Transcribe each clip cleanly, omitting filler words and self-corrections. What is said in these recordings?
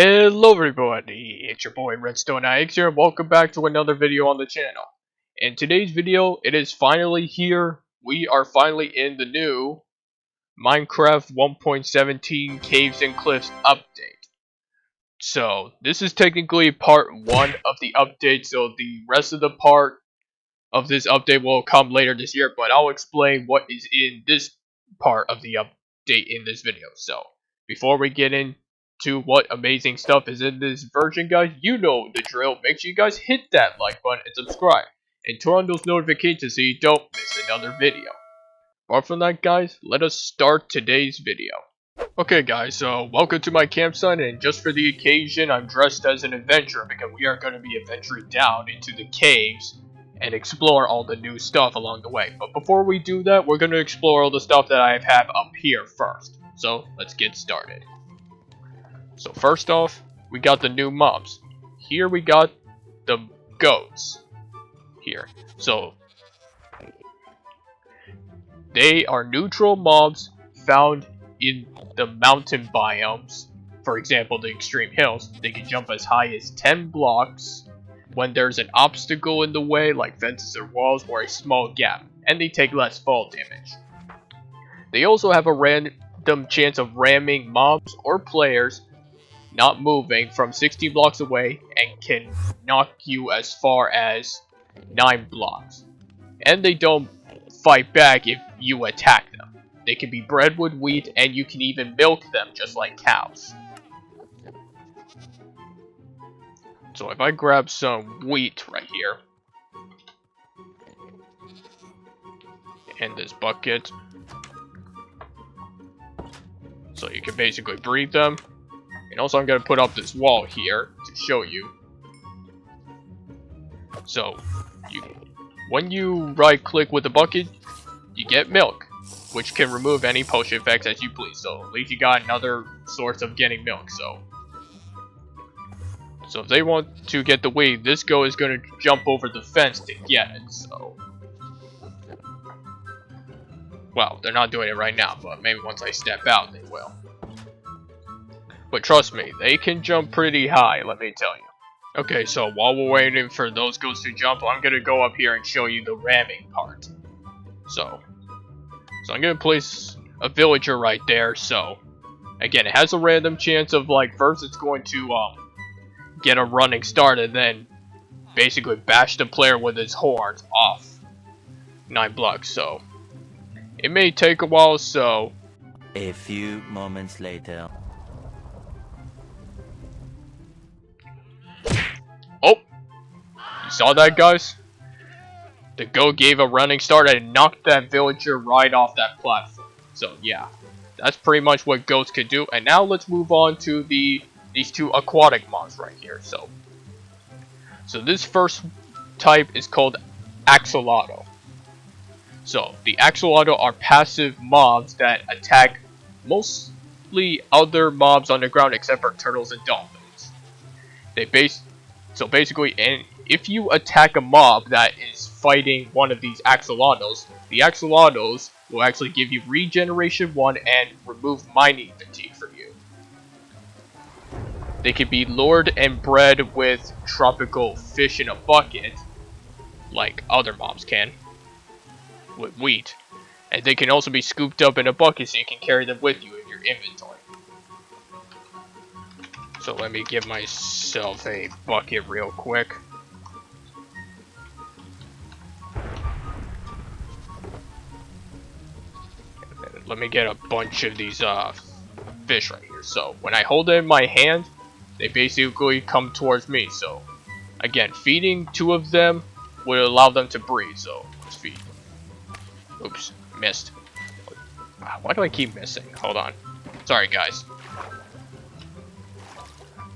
Hello everybody, it's your boy Redstone IX here, and welcome back to another video on the channel. In today's video, it is finally here. We are finally in the new Minecraft 1.17 Caves and Cliffs update. So, this is technically part 1 of the update, so the rest of the part of this update will come later this year, but I'll explain what is in this part of the update in this video. So, before we get into what amazing stuff is in this version, guys, you know the drill. Make sure you guys hit that like button and subscribe, and turn on those notifications so you don't miss another video. Apart from that, guys, let us start today's video. Okay guys, so welcome to my campsite, and just for the occasion, I'm dressed as an adventurer because we are going to be adventuring down into the caves and explore all the new stuff along the way. But before we do that, we're going to explore all the stuff that I have up here first. So let's get started. So first off, we got the new mobs. Here we got the goats. Here. So they are neutral mobs found in the mountain biomes. For example, the extreme hills. They can jump as high as 10 blocks when there's an obstacle in the way, like fences or walls, or a small gap, and they take less fall damage. They also have a random chance of ramming mobs or players not moving from 60 blocks away, and can knock you as far as 9 blocks. And they don't fight back if you attack them. They can be bred with wheat, and you can even milk them just like cows. So if I grab some wheat right here, and this bucket, so you can basically breed them. And also I'm going to put up this wall here to show you. So when you right click with the bucket, you get milk, which can remove any potion effects as you please. So at least you got another source of getting milk. So if they want to get the wheat, this goat is going to jump over the fence to get it, so. Well, they're not doing it right now, but maybe once I step out, they will. But trust me, they can jump pretty high, let me tell you. Okay, so while we're waiting for those goats to jump, I'm going to go up here and show you the ramming part. So I'm going to place a villager right there, so. Again, it has a random chance of, like, first it's going to, get a running start and then basically bash the player with his horns off 9 blocks, so it may take a while. So a few moments later. Oh, you saw that, guys? The goat gave a running start and knocked that villager right off that platform. So yeah, that's pretty much what goats can do. And now let's move on to these two aquatic mobs right here. So this first type is called Axolotl. So the Axolotl are passive mobs that attack mostly other mobs on the ground except for turtles and dolphins. So basically, and if you attack a mob that is fighting one of these axolotls, the axolotls will actually give you regeneration 1 and remove mining fatigue for you. They can be lured and bred with tropical fish in a bucket, like other mobs can, with wheat. And they can also be scooped up in a bucket so you can carry them with you in your inventory. So let me give myself a bucket real quick. And let me get a bunch of these fish right here. So when I hold it in my hand, they basically come towards me. So again, feeding 2 of them will allow them to breed. So let's feed. Oops, missed. Why do I keep missing? Hold on. Sorry, guys.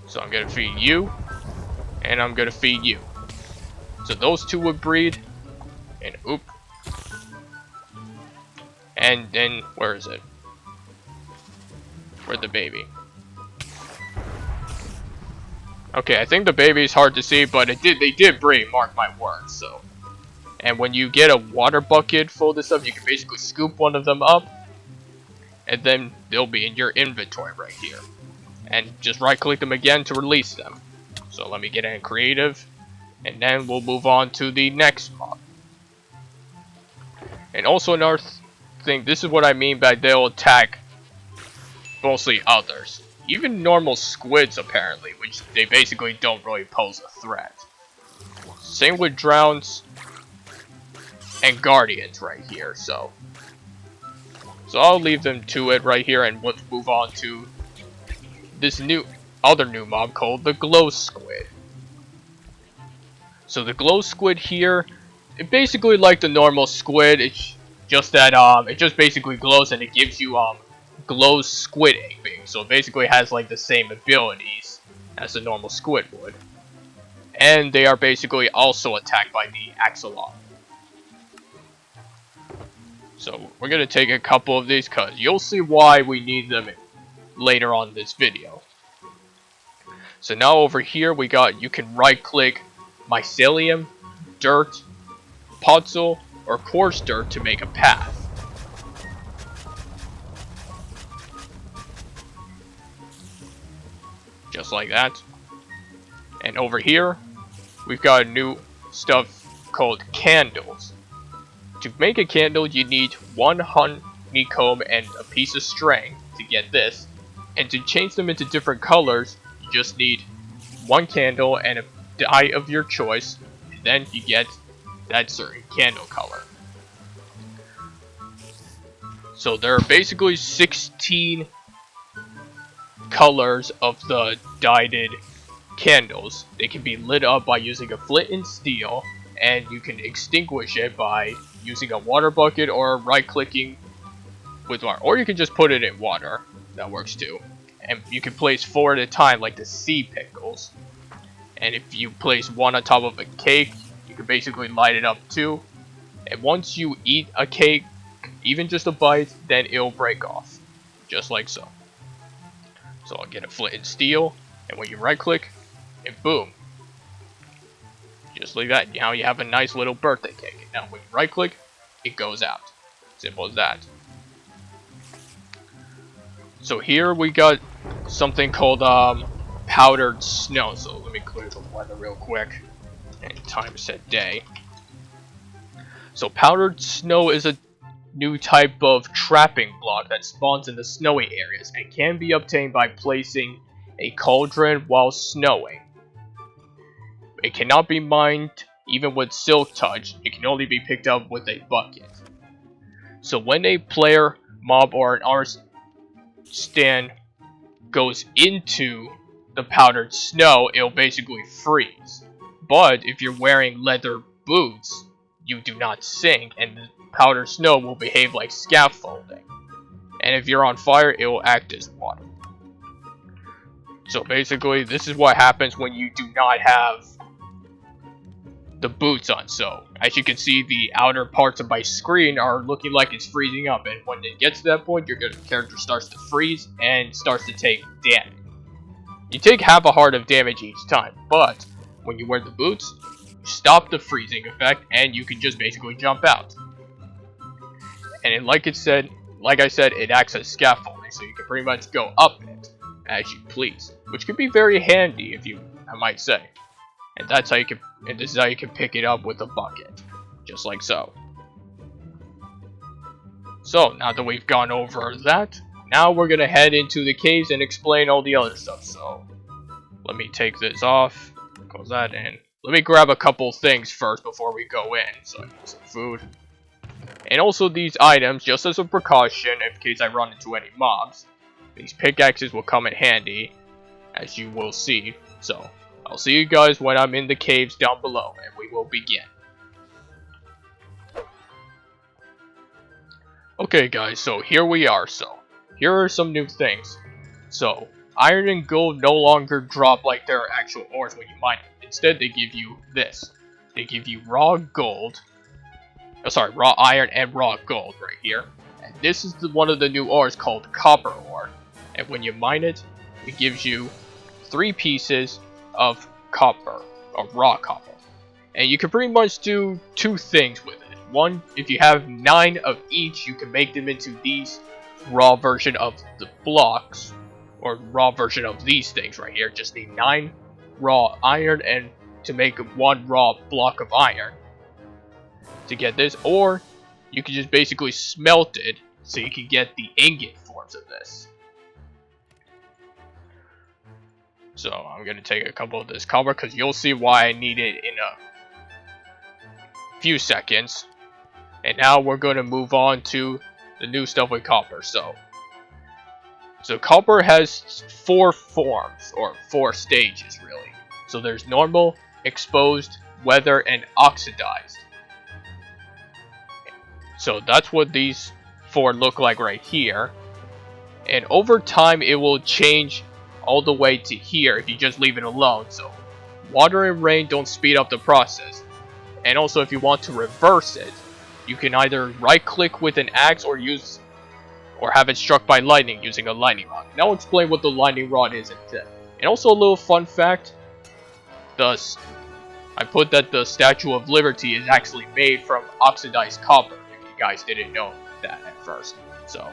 So I'm gonna feed you, and I'm gonna feed you. So those 2 would breed, and oop. And then where is it? Where's the baby? Okay, I think the baby is hard to see, but they did breed, mark my words. So, and when you get a water bucket full of this stuff, you can basically scoop one of them up, and then they'll be in your inventory right here. and just right click them again to release them. So let me get in creative, and then we'll move on to the next mob. And also another thing, this is what I mean by they'll attack mostly others. Even normal squids apparently, which they basically don't really pose a threat. Same with drowns and guardians right here, so I'll leave them to it right here, and let's move on to this other new mob called the glow squid. So the glow squid here, it basically like the normal squid, it's just that it just basically glows and it gives you glow squid aping. So it basically has like the same abilities as the normal squid would. And they are basically also attacked by the Axolotl. So we're gonna take a couple of these because you'll see why we need them later on in this video. So now over here you can right click mycelium, dirt, puzzle, or coarse dirt to make a path. Just like that. And over here, we've got new stuff called candles. To make a candle, you need one honeycomb and a piece of string to get this. And to change them into different colors, you just need one candle and a dye of your choice, and then you get that certain candle color. So there are basically 16 colors of the dyed candles. They can be lit up by using a flint and steel, and you can extinguish it by using a water bucket or right clicking with water, or you can just put it in water. That works too. And you can place 4 at a time like the sea pickles. And if you place one on top of a cake, you can basically light it up too. And once you eat a cake, even just a bite, then it'll break off. Just like so. So I'll get a flint and steel, and when you right click, and boom. Just like that. Now you have a nice little birthday cake. Now when you right click, it goes out. Simple as that. So here we got something called powdered snow. So let me clear the weather real quick. And time set day. So powdered snow is a new type of trapping block that spawns in the snowy areas and can be obtained by placing a cauldron while snowing. It cannot be mined even with silk touch. It can only be picked up with a bucket. So when a player, mob, or an artist stand goes into the powdered snow, it'll basically freeze. But if you're wearing leather boots, you do not sink, and the powdered snow will behave like scaffolding. And if you're on fire, it will act as water. So basically, this is what happens when you do not have the boots on. So as you can see, the outer parts of my screen are looking like it's freezing up, and when it gets to that point, your character starts to freeze and starts to take damage. You take half a heart of damage each time, but when you wear the boots, you stop the freezing effect and you can just basically jump out. And like I said, it acts as scaffolding, so you can pretty much go up it as you please, which can be very handy, I might say. And this is how you can pick it up with a bucket, just like so. So now that we've gone over that, now we're gonna head into the caves and explain all the other stuff. So let me take this off, close that in. Let me grab a couple things first before we go in. So I need some food. And also these items, just as a precaution in case I run into any mobs. These pickaxes will come in handy, as you will see. So I'll see you guys when I'm in the caves down below, and we will begin. Okay guys, so here we are. So here are some new things. So iron and gold no longer drop like their actual ores when you mine it. Instead, they give you this. They give you raw gold. Oh, sorry, raw iron and raw gold right here. And this is one of the new ores called copper ore. And when you mine it, it gives you 3 pieces of copper, of raw copper. And you can pretty much do 2 things with it. One, if you have 9 of each, you can make them into these raw version of the blocks. or raw version of these things right here. Just need 9 raw iron and to make 1 raw block of iron to get this, or you can just basically smelt it so you can get the ingot forms of this. So I'm gonna take a couple of this copper because you'll see why I need it in a few seconds. And now we're gonna move on to the new stuff with copper. So copper has 4 forms, or 4 stages really. So there's normal, exposed, weather, and oxidized. So that's what these 4 look like right here. And over time it will change all the way to here if you just leave it alone. So water and rain don't speed up the process. And also if you want to reverse it, you can either right click with an axe or have it struck by lightning using a lightning rod. Now I'll explain what the lightning rod is instead. And also a little fun fact, I put that the Statue of Liberty is actually made from oxidized copper, if you guys didn't know that at first. So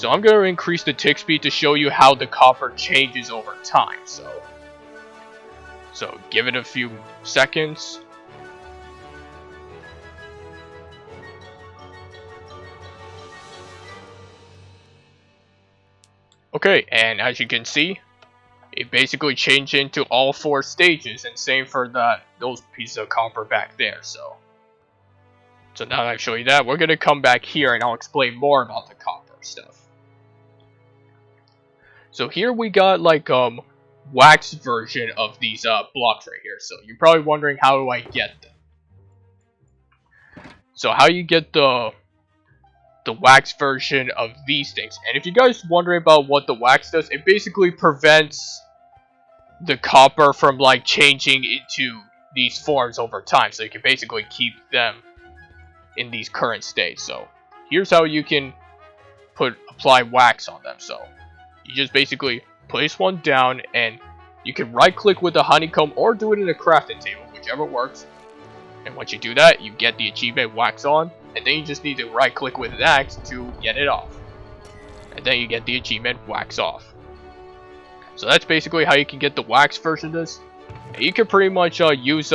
I'm going to increase the tick speed to show you how the copper changes over time. So give it a few seconds. Okay, and as you can see, it basically changed into all 4 stages, and same for those pieces of copper back there. So now that I've shown you that, we're gonna come back here and I'll explain more about the copper stuff. So here we got like wax version of these blocks right here. So you're probably wondering, how do I get them? So how you get the wax version of these things. And if you guys wondering about what the wax does, it basically prevents the copper from like changing into these forms over time, so you can basically keep them in these current states. So here's how you can apply wax on them. So you just basically place one down, and you can right click with the honeycomb or do it in a crafting table, whichever works. And once you do that, you get the achievement wax on, and then you just need to right click with an axe to get it off. And then you get the achievement wax off. So that's basically how you can get the wax version of this. And you can pretty much use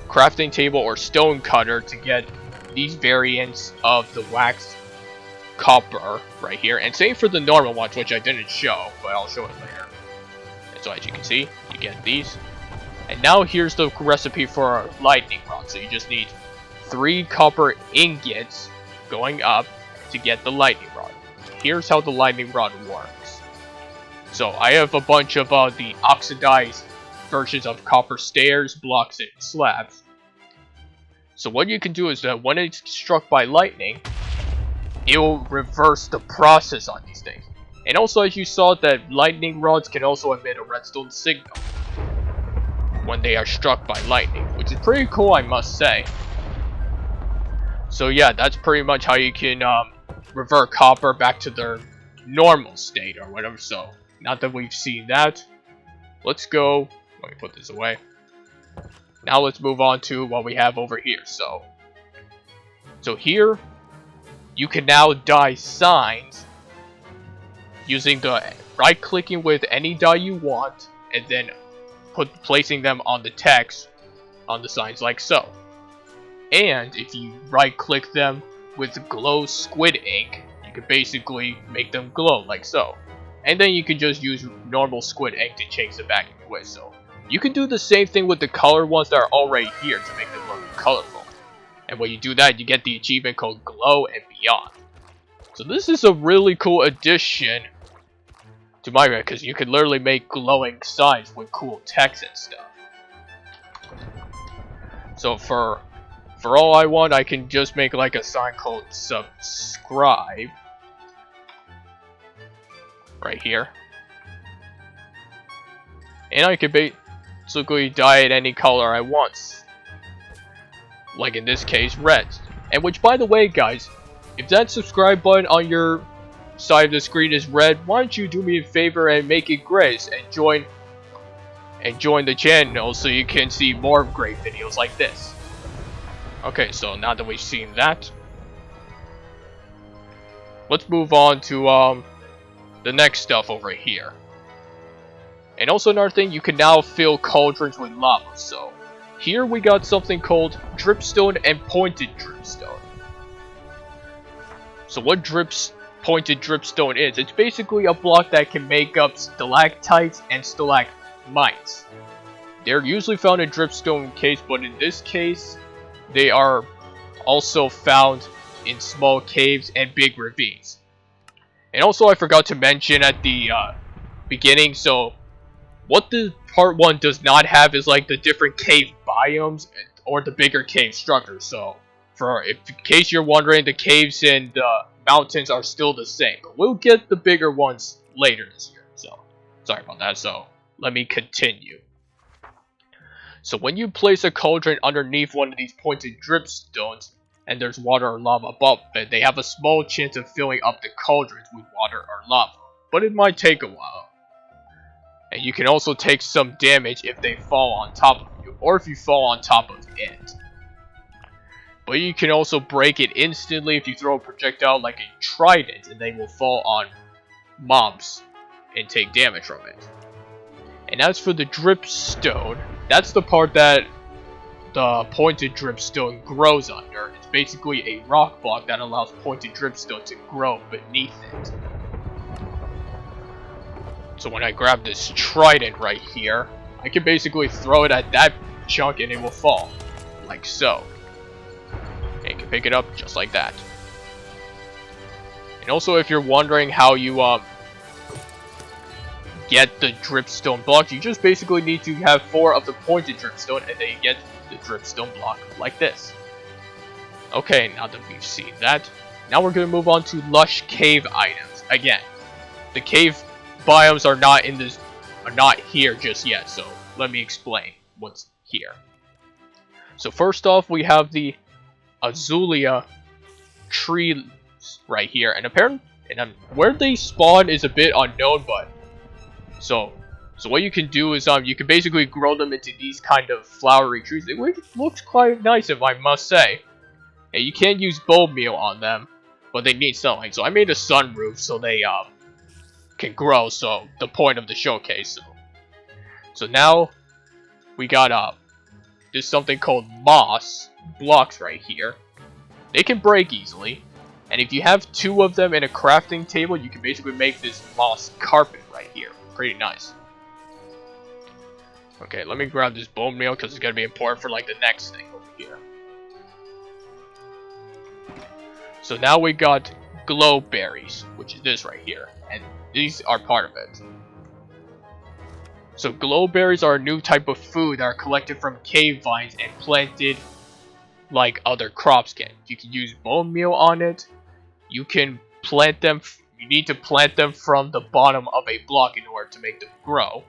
crafting table or stone cutter to get these variants of the wax copper right here. And same for the normal ones, which I didn't show, but I'll show it later. And so as you can see, you get these. And now here's the recipe for a lightning rod. So you just need 3 copper ingots going up to get the lightning rod. Here's how the lightning rod works. So I have a bunch of the oxidized versions of copper stairs, blocks, and slabs. So what you can do is that when it's struck by lightning, it will reverse the process on these things. And also, as you saw, that lightning rods can also emit a redstone signal when they are struck by lightning, which is pretty cool, I must say. So yeah, that's pretty much how you can revert copper back to their normal state or whatever. So now that we've seen that, let's go. Let me put this away. Now let's move on to what we have over here. So here you can now dye signs using the right clicking with any dye you want, and then placing them on the text on the signs like so. And if you right click them with glow squid ink, you can basically make them glow like so. And then you can just use normal squid ink to change the backing with. So you can do the same thing with the color ones that are already here to make them look colorful. And when you do that, you get the achievement called Glow and Beyond. So this is a really cool addition to Minecraft, because you can literally make glowing signs with cool text and stuff. So for all I want, I can just make like a sign called subscribe right here. And I can basically dye it any color I want. Like in this case, red. And which, by the way, guys, if that subscribe button on your side of the screen is red, why don't you do me a favor and make it gray and join the channel so you can see more great videos like this. Okay, so now that we've seen that, let's move on to the next stuff over here. And also another thing, you can now fill cauldrons with lava. So here we got something called dripstone and pointed dripstone. So what pointed dripstone is, it's basically a block that can make up stalactites and stalagmites. They're usually found in dripstone caves, but in this case, they are also found in small caves and big ravines. And also I forgot to mention at the beginning, so what the part 1 does not have is like the different cave biomes or the bigger cave structures. So in case you're wondering, the caves and the mountains are still the same, but we'll get the bigger ones later this year. So sorry about that. So let me continue. So when you place a cauldron underneath one of these pointed dripstones and there's water or lava above it, they have a small chance of filling up the cauldrons with water or lava, but it might take a while. And you can also take some damage if they fall on top of you, or if you fall on top of it. But you can also break it instantly if you throw a projectile like a trident, and they will fall on mobs and take damage from it. And as for the dripstone, that's the part that the pointed dripstone grows under. It's basically a rock block that allows pointed dripstone to grow beneath it. So when I grab this trident right here, I can basically throw it at that chunk and it will fall, like so. And you can pick it up just like that. And also, if you're wondering how you get the dripstone block, you just basically need to have 4 of the pointed dripstone, and then you get the dripstone block like this. Okay, now that we've seen that, now we're gonna move on to lush cave items. Again, the cave biomes are not here just yet, so let me explain what's here. So first off, we have the Azulia trees right here, and apparently, where they spawn is a bit unknown, but so what you can do is you can basically grow them into these kind of flowery trees. It looks quite nice, if I must say. And you can use bone meal on them, but they need sunlight. So I made a sunroof so they can grow. So the point of the showcase. So now we got there's something called moss blocks right here. They can break easily, and if you have 2 of them in a crafting table, you can basically make this moss carpet right here. Pretty nice. Okay, let me grab this bone meal because it's gonna be important for like the next thing over here. So now we got glow berries, which is this right here, and these are part of it. So glow berries are a new type of food that are collected from cave vines and planted like other crops can. You can use bone meal on it. You can plant them. You need to plant them from the bottom of a block in order to make them grow.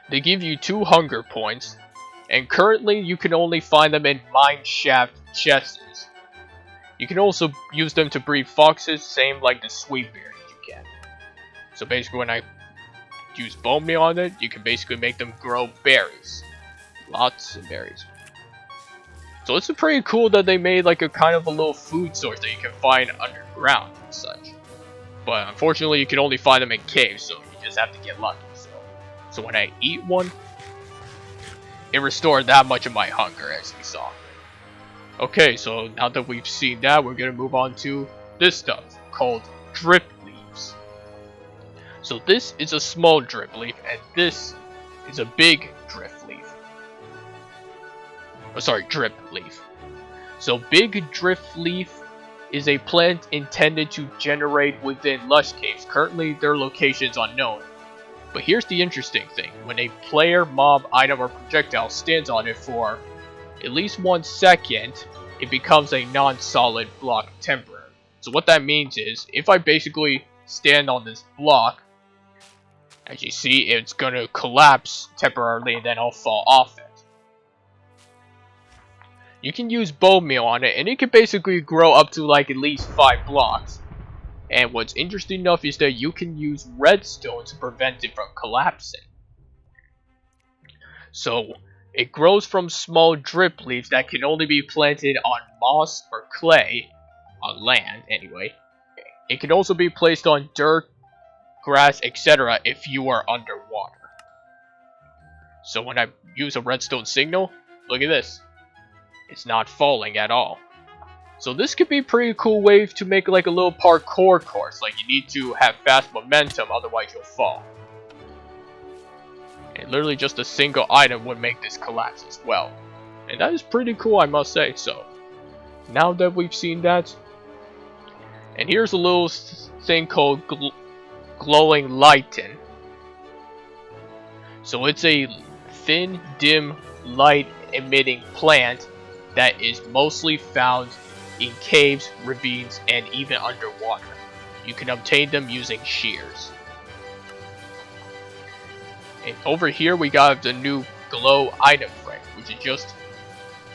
They give you 2 hunger points, and currently you can only find them in mine shaft chests. You can also use them to breed foxes, same like the sweet berries you can. So basically when I use bone meal on it, you can basically make them grow berries. Lots of berries. So it's pretty cool that they made like a kind of a little food source that you can find underground and such. But unfortunately you can only find them in caves, so you just have to get lucky. So when I eat one, it restored that much of my hunger, as we saw. Okay, so now that we've seen that, we're gonna move on to this stuff called drip leaves. So this is a small drip leaf, and this is a big drip leaf. Oh, sorry, drip leaf. So big drip leaf is a plant intended to generate within lush caves. Currently, their location is unknown. But here's the interesting thing. When a player, mob, item, or projectile stands on it for at least 1 second, it becomes a non-solid block temporarily. So what that means is, if I basically stand on this block, as you see, it's gonna collapse temporarily and then I'll fall off it. You can use bone meal on it, and it can basically grow up to like at least 5 blocks. And what's interesting enough is that you can use redstone to prevent it from collapsing. So it grows from small drip leaves that can only be planted on moss or clay, on land anyway. It can also be placed on dirt, grass, etc. if you are underwater. So when I use a redstone signal, look at this. It's not falling at all. So this could be a pretty cool way to make like a little parkour course. Like you need to have fast momentum, otherwise you'll fall. And literally just a single item would make this collapse as well. And that is pretty cool, I must say. So now that we've seen that, and here's a little thing called glowing lighten. So it's a thin, dim, light emitting plant that is mostly found in caves, ravines, and even underwater. You can obtain them using shears. And over here we got the new glow item frame, which is just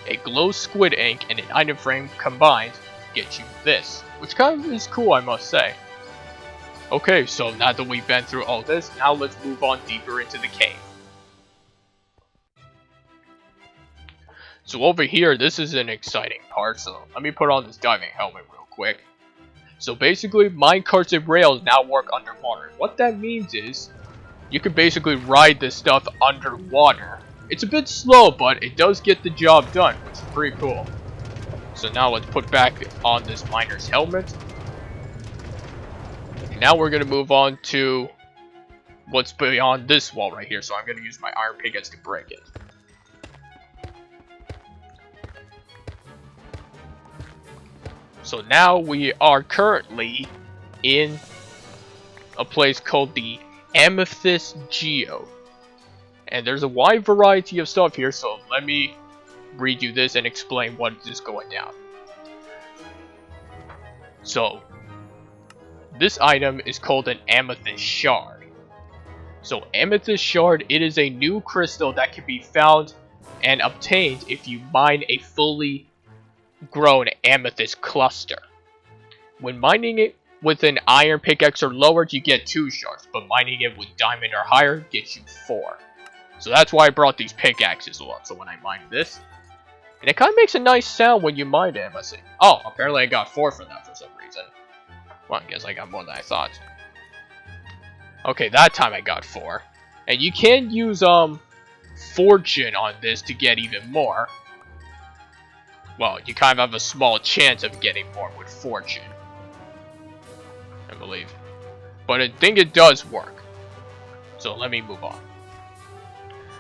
a glow squid ink and an item frame combined get you this, which kind of is cool, I must say. Okay, so now that we've been through all this, now let's move on deeper into the cave. So over here, this is an exciting part, so let me put on this diving helmet real quick. So basically, minecarts and rails now work underwater. What that means is, you can basically ride this stuff underwater. It's a bit slow, but it does get the job done, which is pretty cool. So now let's put back on this miner's helmet. And now we're going to move on to what's beyond this wall right here. So I'm going to use my iron pickaxe to break it. So now we are currently in a place called the Amethyst Geo. And there's a wide variety of stuff here, so let me read you this and explain what is going down. So, this item is called an Amethyst Shard. So, Amethyst Shard, it is a new crystal that can be found and obtained if you mine a fully grown amethyst cluster. When mining it with an iron pickaxe or lower, you get 2 shards, but mining it with diamond or higher gets you 4. So that's why I brought these pickaxes along. So when I mine this, and it kind of makes a nice sound when you mine it, I must say. Oh, apparently I got 4 for that for some reason. Well, I guess I got more than I thought. Okay, that time I got 4. And you can use fortune on this to get even more. Well, you kind of have a small chance of getting more with fortune, I believe. But I think it does work. So let me move on.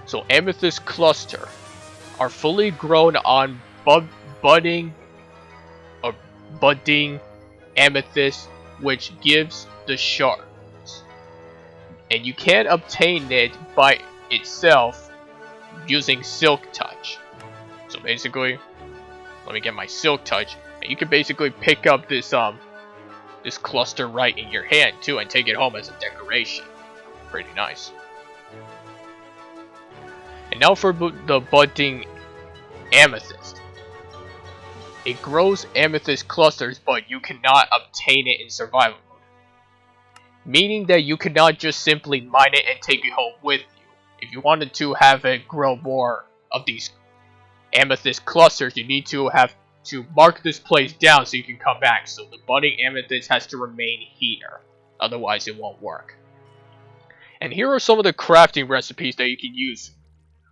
So amethyst cluster are fully grown on budding amethyst, which gives the shards. And you can obtain it by itself using silk touch. So basically, let me get my silk touch, and you can basically pick up this this cluster right in your hand too and take it home as a decoration. Pretty nice. And now for the budding amethyst. It grows amethyst clusters, but you cannot obtain it in survival mode. Meaning that you cannot just simply mine it and take it home with you. If you wanted to have it grow more of these amethyst clusters, you need to have to mark this place down so you can come back. So the budding amethyst has to remain here, otherwise it won't work. And here are some of the crafting recipes that you can use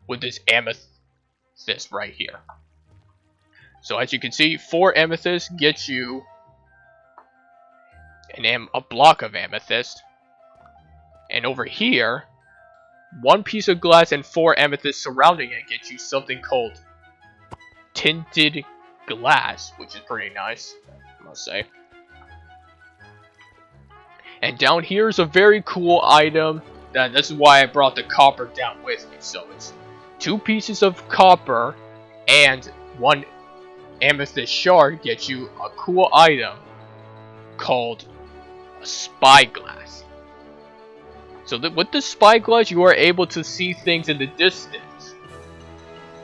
with this amethyst right here. So as you can see, 4 amethysts gets you a block of amethyst. And over here, 1 piece of glass and 4 amethysts surrounding it gets you something called tinted glass, which is pretty nice, I must say. And down here is a very cool item. This is why I brought the copper down with me. So it's 2 pieces of copper and 1 amethyst shard gets you a cool item called a spyglass. So with the spyglass, you are able to see things in the distance.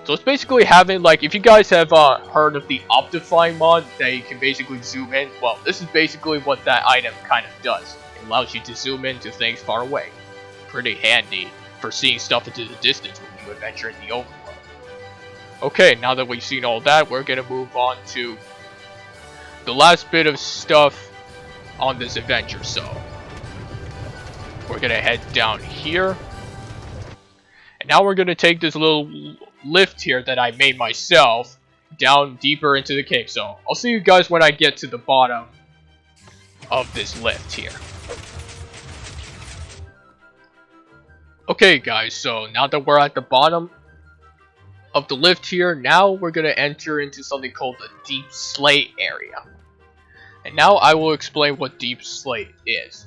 So it's basically having, like, if you guys have heard of the Optifine mod, that you can basically zoom in. Well, this is basically what that item kind of does. It allows you to zoom into things far away. Pretty handy for seeing stuff into the distance when you adventure in the overworld. Okay, now that we've seen all that, we're gonna move on to the last bit of stuff on this adventure. So We're gonna head down here. And now we're gonna take this little lift here that I made myself down deeper into the cave. So I'll see you guys when I get to the bottom of this lift here. Okay guys, so now that we're at the bottom of the lift here, now we're gonna enter into something called the Deep Slate area. And now I will explain what Deep Slate is.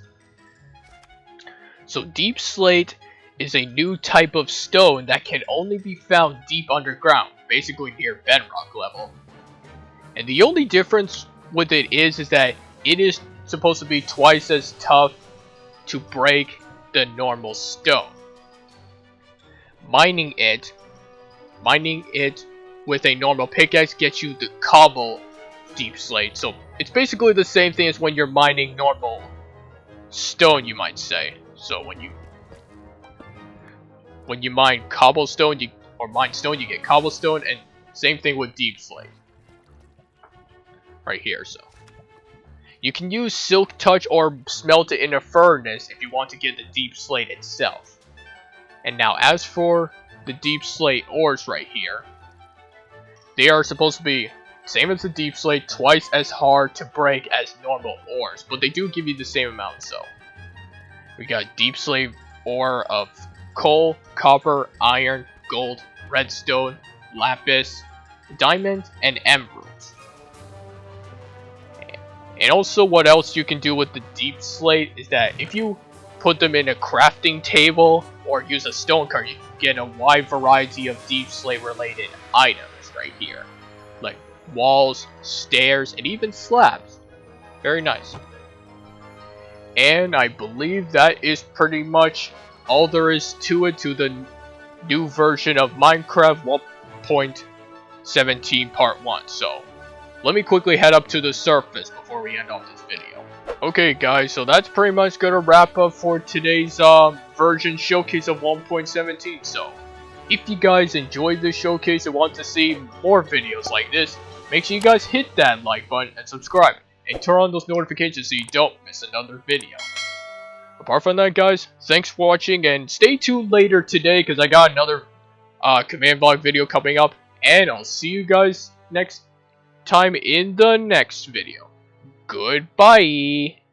So Deep Slate is a new type of stone that can only be found deep underground, basically near bedrock level. And the only difference with it is that it is supposed to be twice as tough to break the normal stone. Mining it with a normal pickaxe gets you the cobble Deep Slate. So it's basically the same thing as when you're mining normal stone, you might say. So when you mine cobblestone, or mine stone, you get cobblestone, and same thing with Deep Slate. Right here, so. You can use Silk Touch or smelt it in a furnace if you want to get the Deep Slate itself. And now as for the Deep Slate ores right here, they are supposed to be same as the Deep Slate, twice as hard to break as normal ores, but they do give you the same amount. So we got Deep Slate ore of coal, copper, iron, gold, redstone, lapis, diamond, and emeralds. And also what else you can do with the Deep Slate is that if you put them in a crafting table or use a stone cart, you can get a wide variety of Deep Slate related items right here. Like walls, stairs, and even slabs. Very nice. And I believe that is pretty much all there is to it, to the new version of Minecraft 1.17 Part 1. So let me quickly head up to the surface before we end off this video. Okay guys, so that's pretty much gonna wrap up for today's version showcase of 1.17. So if you guys enjoyed this showcase and want to see more videos like this, make sure you guys hit that like button and subscribe. And turn on those notifications so you don't miss another video. Apart from that guys, thanks for watching and stay tuned later today because I got another command block video coming up. And I'll see you guys next time in the next video. Goodbye!